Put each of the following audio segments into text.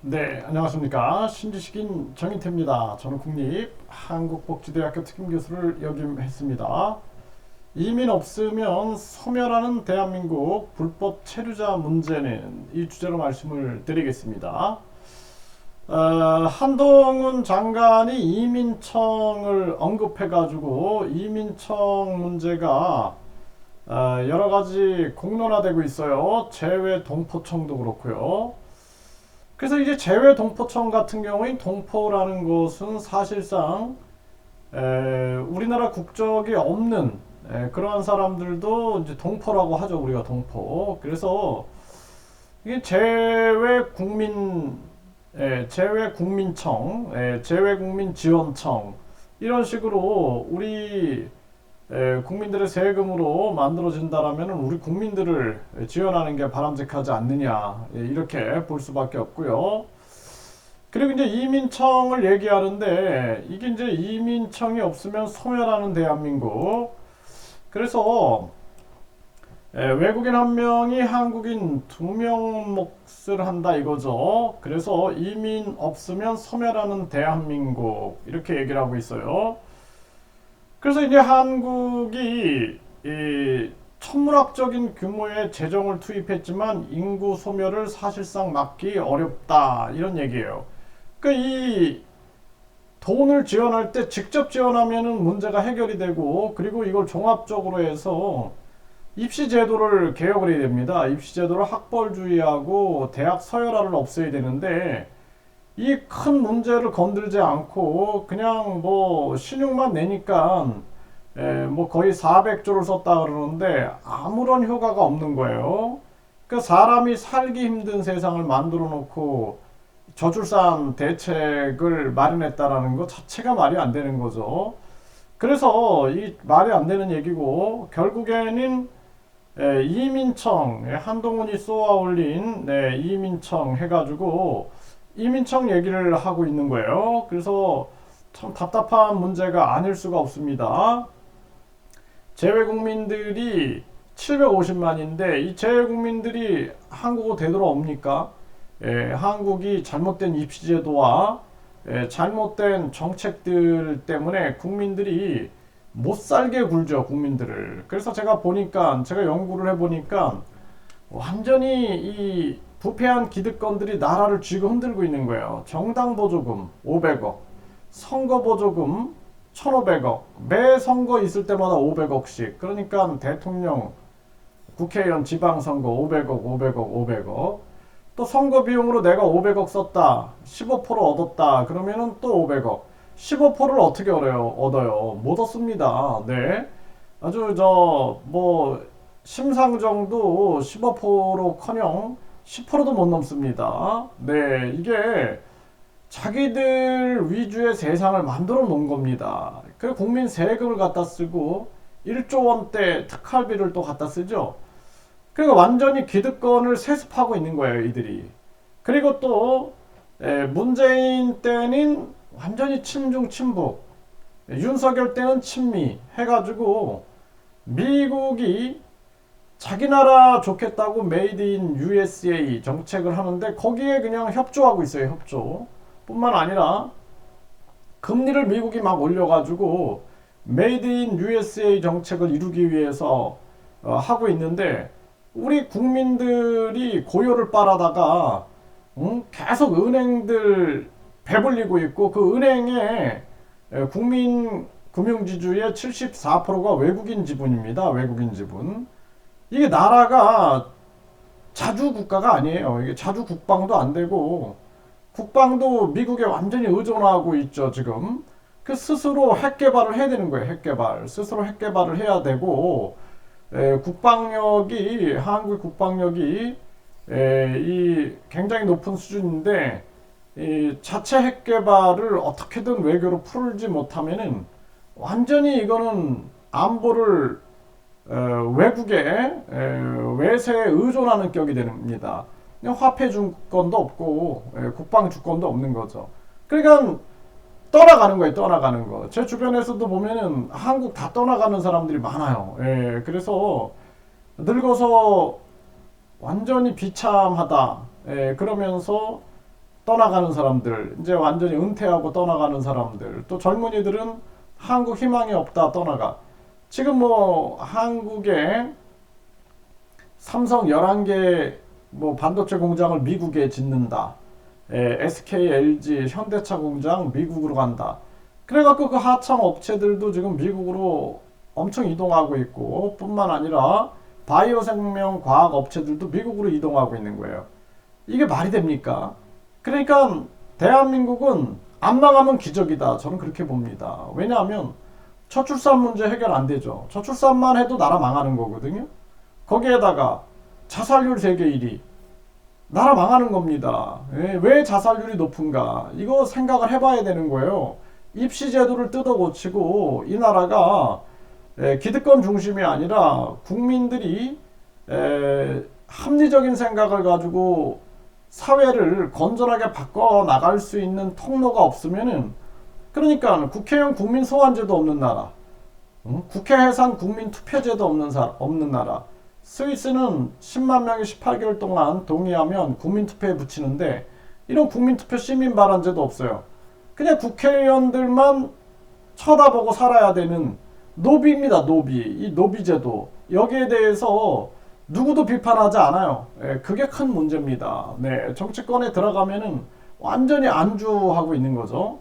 네, 안녕하십니까. 신지식인 정인태입니다. 저는 국립한국복지대학교 특임교수를 역임했습니다. 이민 없으면 소멸하는 대한민국 불법 체류자 문제는 이 주제로 말씀을 드리겠습니다. 한동훈 장관이 이민청을 언급해가지고 이민청 문제가 여러 가지 공론화되고 있어요. 재외 동포청도 그렇고요. 그래서 이제 재외 동포청 같은 경우에 동포라는 것은 사실상 우리나라 국적이 없는 그러한 사람들도 이제 동포라고 하죠. 우리가 동포. 그래서 이게 재외 국민청, 재외 국민 지원청 이런 식으로 우리 국민들의 세금으로 만들어진다라면 우리 국민들을 지원하는 게 바람직하지 않느냐 이렇게 볼 수밖에 없고요. 그리고 이제 이민청을 얘기하는데 이게 이제 이민청이 없으면 소멸하는 대한민국. 그래서 외국인 한 명이 한국인 두 명 몫을 한다 이거죠. 그래서 이민 없으면 소멸하는 대한민국 이렇게 얘기를 하고 있어요. 그래서 이제 한국이 이 천문학적인 규모의 재정을 투입했지만 인구 소멸을 사실상 막기 어렵다 이런 얘기예요. 그러니까 이 돈을 지원할 때 직접 지원하면은 문제가 해결이 되고 그리고 이걸 종합적으로 해서 입시 제도를 개혁을 해야 됩니다. 입시 제도를 학벌주의하고 대학 서열화를 없애야 되는데 이 큰 문제를 건들지 않고 그냥 뭐 신용만 내니까 뭐 거의 400조를 썼다 그러는데 아무런 효과가 없는 거예요. 그 사람이 살기 힘든 세상을 만들어 놓고 저출산 대책을 마련했다라는 것 자체가 말이 안 되는 거죠. 그래서 이 말이 안 되는 얘기고 결국에는 이민청 한동훈이 쏘아 올린 이민청 해가지고 이민청 얘기를 하고 있는 거예요. 그래서 참 답답한 문제가 아닐 수가 없습니다. 재외국민들이 750만인데 이 재외국민들이 한국어 되돌아옵니까? 한국이 잘못된 입시제도와 잘못된 정책들 때문에 국민들이 못 살게 굴죠, 국민들을. 그래서 제가 연구를 해보니까 완전히 이 부패한 기득권들이 나라를 쥐고 흔들고 있는 거예요. 정당 보조금 500억, 선거 보조금 1,500억, 매 선거 있을 때마다 500억씩. 그러니까 대통령, 국회의원, 지방선거 500억, 500억, 500억. 또 선거 비용으로 내가 500억 썼다, 15% 얻었다, 그러면은 또 500억. 15%를 어떻게 얻어요? 못 얻습니다. 네. 아주 심상정도 15%커녕 10%도 못 넘습니다. 네, 이게 자기들 위주의 세상을 만들어 놓은 겁니다. 그 국민 세금을 갖다 쓰고 1조 원대 특활비를 또 갖다 쓰죠. 그러니까 완전히 기득권을 세습하고 있는 거예요, 이들이. 그리고 또 문재인 때는 완전히 친중 친북, 윤석열 때는 친미 해가지고 미국이 자기 나라 좋겠다고 메이드 인 USA 정책을 하는데 거기에 그냥 협조하고 있어요. 협조. 뿐만 아니라 금리를 미국이 막 올려가지고 메이드 인 USA 정책을 이루기 위해서 하고 있는데 우리 국민들이 고요를 빨아다가 계속 은행들 배불리고 있고 그 은행에 국민 금융지주의 74%가 외국인 지분입니다. 외국인 지분. 이게 나라가 자주 국가가 아니에요. 이게 자주 국방도 안 되고 국방도 미국에 완전히 의존하고 있죠, 지금. 그 스스로 핵 개발을 해야 되는 거예요, 핵 개발. 스스로 핵 개발을 해야 되고 국방력이 한국 국방력이 이 굉장히 높은 수준인데 이 자체 핵 개발을 어떻게든 외교로 풀지 못하면은 완전히 이거는 안보를 외국에 외세에 의존하는 격이 됩니다. 화폐 주권도 없고 국방 주권도 없는 거죠. 그러니까 떠나가는 거예요. 떠나가는 거. 제 주변에서도 보면은 한국 다 떠나가는 사람들이 많아요. 그래서 늙어서 완전히 비참하다. 그러면서 떠나가는 사람들, 이제 완전히 은퇴하고 떠나가는 사람들, 또 젊은이들은 한국 희망이 없다 떠나가. 지금 뭐 한국에 삼성 11개 뭐 반도체 공장을 미국에 짓는다. SK, LG, 현대차 공장 미국으로 간다. 그래갖고 그 하청 업체들도 지금 미국으로 엄청 이동하고 있고, 뿐만 아니라 바이오 생명 과학 업체들도 미국으로 이동하고 있는 거예요. 이게 말이 됩니까? 그러니까 대한민국은 안 망하면 기적이다. 저는 그렇게 봅니다. 왜냐하면 저출산 문제 해결 안 되죠. 저출산만 해도 나라 망하는 거거든요. 거기에다가 자살률 세계 1위. 나라 망하는 겁니다. 왜 자살률이 높은가? 이거 생각을 해봐야 되는 거예요. 입시 제도를 뜯어 고치고 이 나라가 기득권 중심이 아니라 국민들이 합리적인 생각을 가지고 사회를 건전하게 바꿔 나갈 수 있는 통로가 없으면은, 그러니까 국회의원 국민 소환제도 없는 나라, 국회 해산 국민 투표제도 없는 나라. 스위스는 10만 명이 18개월 동안 동의하면 국민 투표에 붙이는데, 이런 국민 투표 시민 발언제도 없어요. 그냥 국회의원들만 쳐다보고 살아야 되는 노비입니다. 노비. 이 노비제도. 여기에 대해서 누구도 비판하지 않아요. 그게 큰 문제입니다. 네, 정치권에 들어가면은 완전히 안주하고 있는 거죠.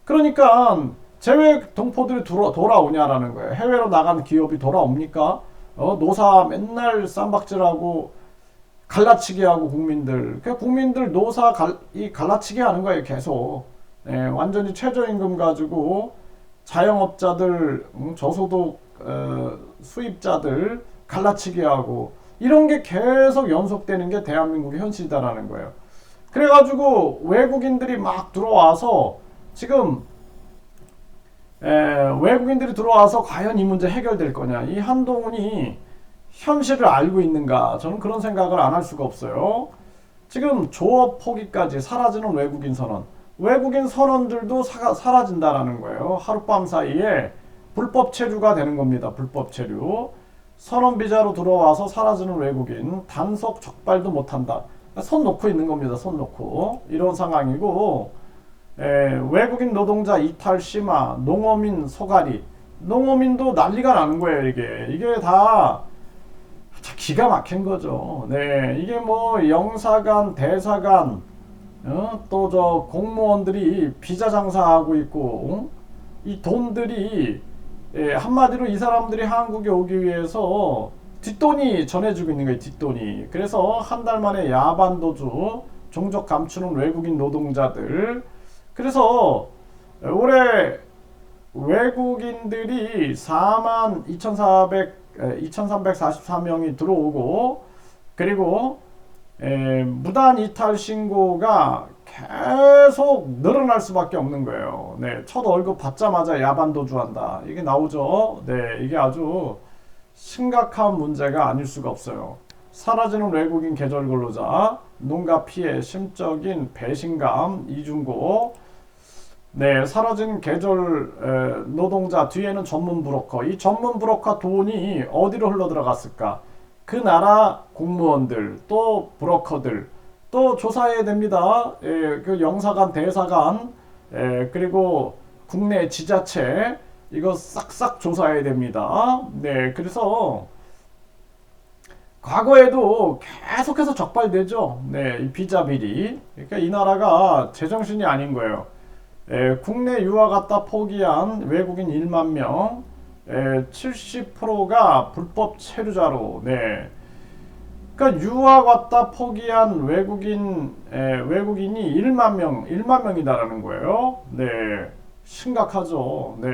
그러니까 재외 동포들이 돌아오냐라는 거예요. 해외로 나간 기업이 돌아옵니까? 노사 맨날 쌈박질하고 갈라치기 하고 국민들. 국민들 노사 갈라치기 하는 거예요. 계속. 네, 완전히 최저임금 가지고 자영업자들, 저소득 수입자들 갈라치기 하고, 이런 게 계속 연속되는 게 대한민국의 현실이다라는 거예요. 그래가지고 외국인들이 막 들어와서 지금 외국인들이 들어와서 과연 이 문제 해결될 거냐, 이 한동훈이 현실을 알고 있는가, 저는 그런 생각을 안 할 수가 없어요. 지금 조업 포기까지 사라지는 외국인 선언, 외국인 선원들도 사라진다라는 거예요. 하룻밤 사이에 불법 체류가 되는 겁니다. 불법 체류. 선원 비자로 들어와서 사라지는 외국인, 단속 적발도 못한다. 손 놓고 있는 겁니다. 손 놓고. 이런 상황이고, 외국인 노동자 이탈 심화, 농어민 소가리, 농어민도 난리가 나는 거예요. 이게 다 기가 막힌 거죠. 네, 이게 뭐 영사관, 대사관, 또 저 공무원들이 비자 장사하고 있고, 이 돈들이, 한마디로 이 사람들이 한국에 오기 위해서 뒷돈이 전해주고 있는 거예요. 뒷돈이. 그래서 한 달 만에 야반도주, 종족 감추는 외국인 노동자들. 그래서 올해 외국인들이 2344명이 들어오고, 그리고 무단 이탈 신고가 계속 늘어날 수밖에 없는 거예요. 네, 첫 월급 받자마자 야반도주한다. 이게 나오죠. 네, 이게 아주 심각한 문제가 아닐 수가 없어요. 사라지는 외국인 계절 근로자, 농가 피해, 심적인 배신감, 이중고. 네, 사라진 계절 노동자 뒤에는 전문 브로커. 이 전문 브로커 돈이 어디로 흘러 들어갔을까? 그 나라 공무원들, 또 브로커들, 또 조사해야 됩니다. 그 영사관, 대사관, 그리고 국내 지자체, 이거 싹싹 조사해야 됩니다. 네, 그래서 과거에도 계속해서 적발되죠. 네, 이 비자 비리. 그러니까 이 나라가 제정신이 아닌 거예요. 국내 유학 갔다 포기한 외국인 1만 명, 70%가 불법 체류자로. 네. 그러니까 유학 왔다 포기한 외국인이 1만 명이다라는 거예요. 네. 심각하죠. 네.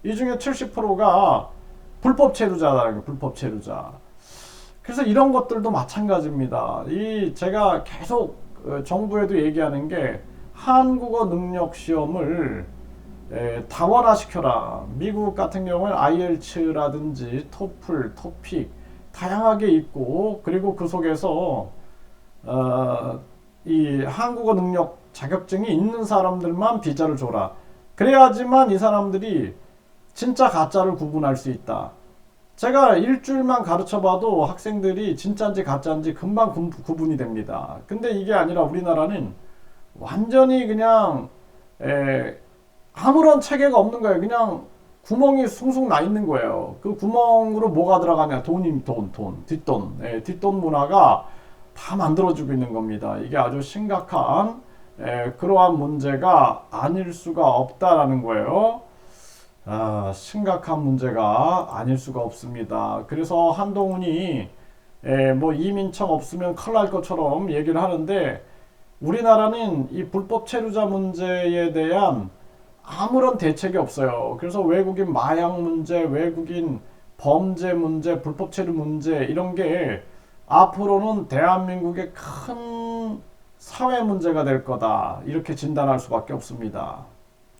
이 중에 70%가 불법 체류자라는 거예요. 불법 체류자. 그래서 이런 것들도 마찬가지입니다. 제가 계속 정부에도 얘기하는 게, 한국어 능력 시험을 다원화시켜라. 미국 같은 경우는 IELTS라든지 토플, 토픽 다양하게 있고, 그리고 그 속에서 이 한국어 능력 자격증이 있는 사람들만 비자를 줘라. 그래야지만 이 사람들이 진짜 가짜를 구분할 수 있다. 제가 일주일만 가르쳐봐도 학생들이 진짜인지 가짜인지 금방 구분이 됩니다. 근데 이게 아니라 우리나라는 완전히 그냥 에, 아무런 체계가 없는 거예요. 그냥 구멍이 숭숭 나 있는 거예요. 그 구멍으로 뭐가 들어가냐? 돈이 돈, 뒷돈, 뒷돈 문화가 다 만들어지고 있는 겁니다. 이게 아주 심각한 그러한 문제가 아닐 수가 없다라는 거예요. 아, 심각한 문제가 아닐 수가 없습니다. 그래서 한동훈이 뭐 이민청 없으면 큰일 날 것처럼 얘기를 하는데 우리나라는 이 불법 체류자 문제에 대한 아무런 대책이 없어요. 그래서 외국인 마약 문제, 외국인 범죄 문제, 불법 체류 문제 이런 게 앞으로는 대한민국의 큰 사회 문제가 될 거다. 이렇게 진단할 수밖에 없습니다.